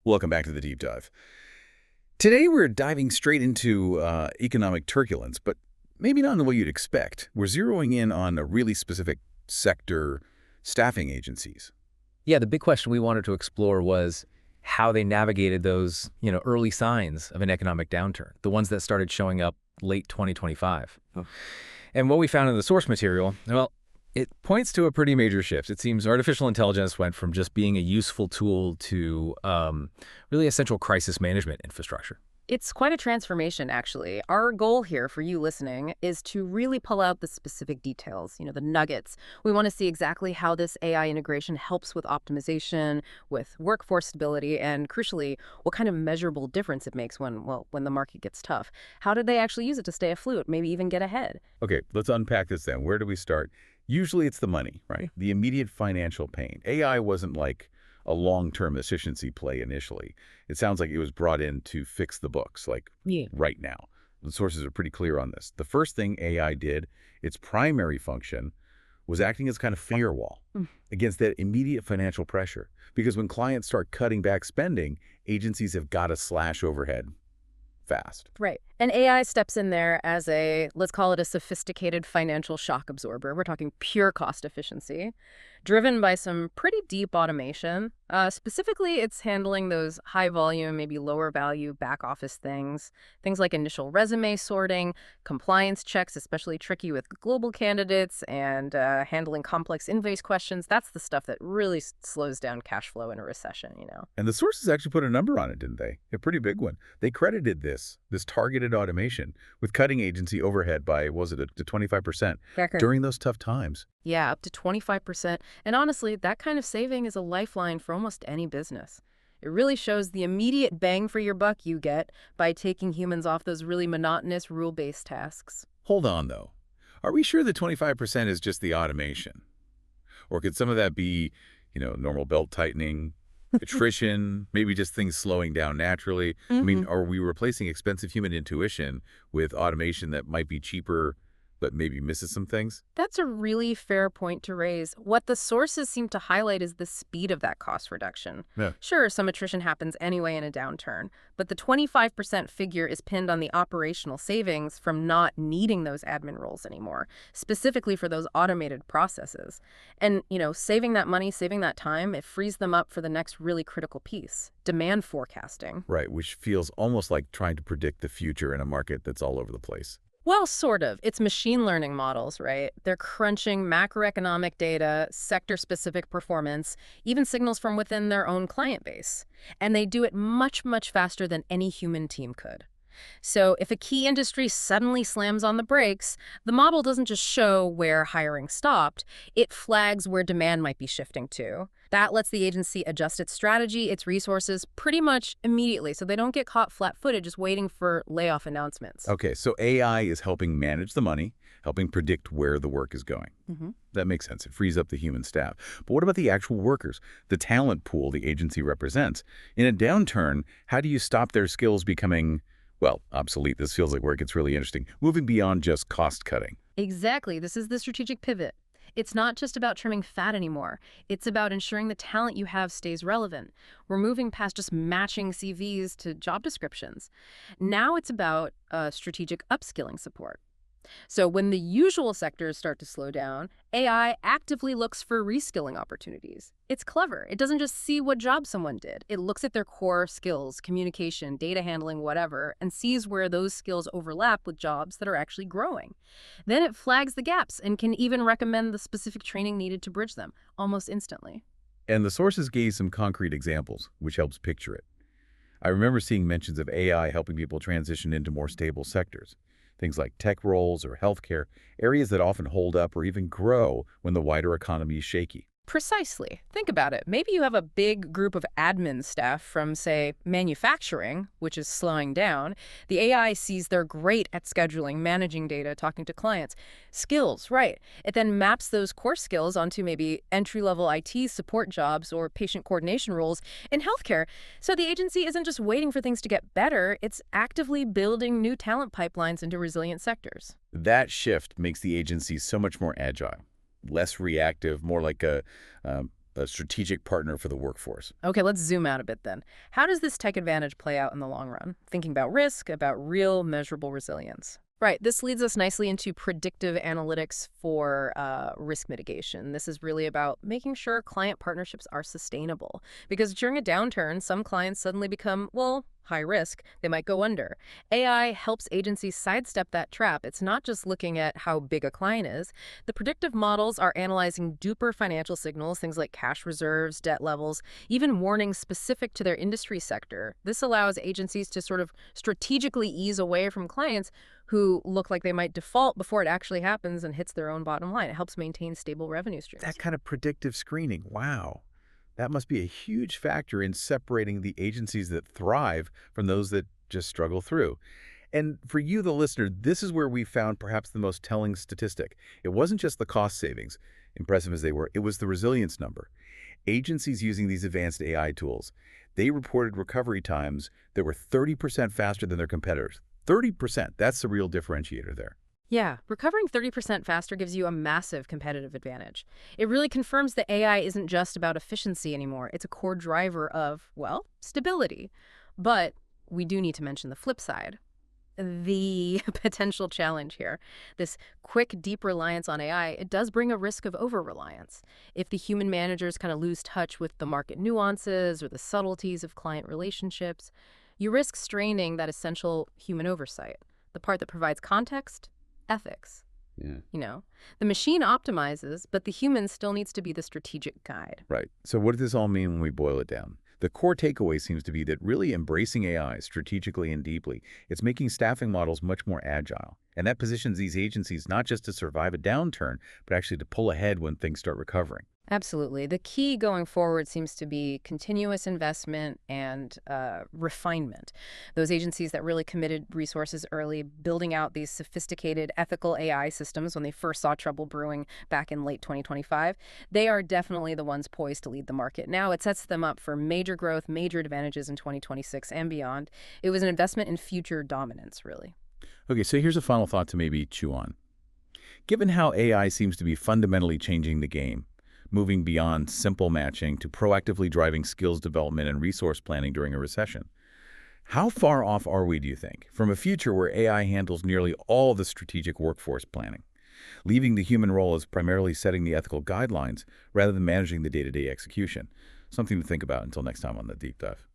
Welcome back to the Deep Dive. Today we're diving straight into economic turbulence, but maybe not in the way you'd expect. We're zeroing in on a really specific sector, staffing agencies. Yeah, the big question we wanted to explore was how they navigated those, early signs of an economic downturn, the ones that started showing up late 2025. Oh. And what we found in the source material, well, it points to a pretty major shift. It seems artificial intelligence went from just being a useful tool to really a central crisis management infrastructure. It's quite a transformation, actually. Our goal here for you listening is to really pull out the specific details, the nuggets. We want to see exactly how this AI integration helps with optimization, with workforce stability, and crucially, what kind of measurable difference it makes when the market gets tough. How did they actually use it to stay afloat, maybe even get ahead? Okay, let's unpack this then. Where do we start? Usually it's the money, right? The immediate financial pain. AI wasn't like a long-term efficiency play initially. It sounds like it was brought in to fix the books, like right now. The sources are pretty clear on this. The first thing AI did, its primary function, was acting as kind of firewall against that immediate financial pressure. Because when clients start cutting back spending, agencies have got to slash overhead fast. Right. And AI steps in there as let's call it a sophisticated financial shock absorber. We're talking pure cost efficiency, driven by some pretty deep automation. Specifically, it's handling those high volume, maybe lower value back office things like initial resume sorting, compliance checks, especially tricky with global candidates, and handling complex invoice questions. That's the stuff that really slows down cash flow in a recession, And the sources actually put a number on it, didn't they? A pretty big one. They credited this targeted automation with cutting agency overhead by, was it, to 25% during those tough times. Yeah, up to 25%. And honestly, that kind of saving is a lifeline for almost any business. It really shows the immediate bang for your buck you get by taking humans off those really monotonous, rule-based tasks. Hold on, though. Are we sure the 25% is just the automation? Or could some of that be, normal belt tightening, attrition, maybe just things slowing down naturally? I mean, are we replacing expensive human intuition with automation that might be cheaper but maybe misses some things? That's a really fair point to raise. What the sources seem to highlight is the speed of that cost reduction. Yeah. Sure, some attrition happens anyway in a downturn, but the 25% figure is pinned on the operational savings from not needing those admin roles anymore, specifically for those automated processes. And, saving that money, saving that time, it frees them up for the next really critical piece, demand forecasting. Right, which feels almost like trying to predict the future in a market that's all over the place. Well, sort of. It's machine learning models, right? They're crunching macroeconomic data, sector-specific performance, even signals from within their own client base. And they do it much, much faster than any human team could. So if a key industry suddenly slams on the brakes, the model doesn't just show where hiring stopped, it flags where demand might be shifting to. That lets the agency adjust its strategy, its resources, pretty much immediately, so they don't get caught flat-footed just waiting for layoff announcements. Okay, so AI is helping manage the money, helping predict where the work is going. That makes sense. It frees up the human staff. But what about the actual workers, the talent pool the agency represents? In a downturn, how do you stop their skills becoming, obsolete? This feels like where it gets really interesting. Moving beyond just cost cutting. Exactly. This is the strategic pivot. It's not just about trimming fat anymore. It's about ensuring the talent you have stays relevant. We're moving past just matching CVs to job descriptions. Now it's about strategic upskilling support. So when the usual sectors start to slow down, AI actively looks for reskilling opportunities. It's clever. It doesn't just see what job someone did. It looks at their core skills, communication, data handling, whatever, and sees where those skills overlap with jobs that are actually growing. Then it flags the gaps and can even recommend the specific training needed to bridge them, almost instantly. And the sources gave some concrete examples, which helps picture it. I remember seeing mentions of AI helping people transition into more stable sectors. Things like tech roles or healthcare, areas that often hold up or even grow when the wider economy is shaky. Precisely. Think about it. Maybe you have a big group of admin staff from, say, manufacturing, which is slowing down. The AI sees they're great at scheduling, managing data, talking to clients. Skills, right. It then maps those core skills onto maybe entry-level IT support jobs or patient coordination roles in healthcare. So the agency isn't just waiting for things to get better, it's actively building new talent pipelines into resilient sectors. That shift makes the agency so much more agile. Less reactive, more like a a strategic partner for the workforce. Okay, let's zoom out a bit then. How does this tech advantage play out in the long run? Thinking about risk, about real measurable resilience. Right, this leads us nicely into predictive analytics for risk mitigation. This is really about making sure client partnerships are sustainable. Because during a downturn, some clients suddenly become, well, high risk. They might go under. AI helps agencies sidestep that trap. It's not just looking at how big a client is. The predictive models are analyzing deeper financial signals, things like cash reserves, debt levels, even warnings specific to their industry sector. This allows agencies to sort of strategically ease away from clients who look like they might default before it actually happens and hits their own bottom line. It helps maintain stable revenue streams. That kind of predictive screening, wow. That must be a huge factor in separating the agencies that thrive from those that just struggle through. And for you, the listener, this is where we found perhaps the most telling statistic. It wasn't just the cost savings, impressive as they were, it was the resilience number. Agencies using these advanced AI tools, they reported recovery times that were 30% faster than their competitors. 30%, that's the real differentiator there. Yeah, recovering 30% faster gives you a massive competitive advantage. It really confirms that AI isn't just about efficiency anymore. It's a core driver of, well, stability. But we do need to mention the flip side. The potential challenge here. This quick, deep reliance on AI, it does bring a risk of over-reliance. If the human managers kind of lose touch with the market nuances or the subtleties of client relationships, you risk straining that essential human oversight, the part that provides context, ethics. Yeah. The machine optimizes, but the human still needs to be the strategic guide. Right. So what does this all mean when we boil it down? The core takeaway seems to be that really embracing AI strategically and deeply, it's making staffing models much more agile. And that positions these agencies not just to survive a downturn, but actually to pull ahead when things start recovering. Absolutely. The key going forward seems to be continuous investment and refinement. Those agencies that really committed resources early, building out these sophisticated ethical AI systems when they first saw trouble brewing back in late 2025, they are definitely the ones poised to lead the market. Now it sets them up for major growth, major advantages in 2026 and beyond. It was an investment in future dominance, really. Okay, so here's a final thought to maybe chew on. Given how AI seems to be fundamentally changing the game, moving beyond simple matching to proactively driving skills development and resource planning during a recession, how far off are we, do you think, from a future where AI handles nearly all the strategic workforce planning, leaving the human role as primarily setting the ethical guidelines rather than managing the day-to-day execution? Something to think about until next time on The Deep Dive.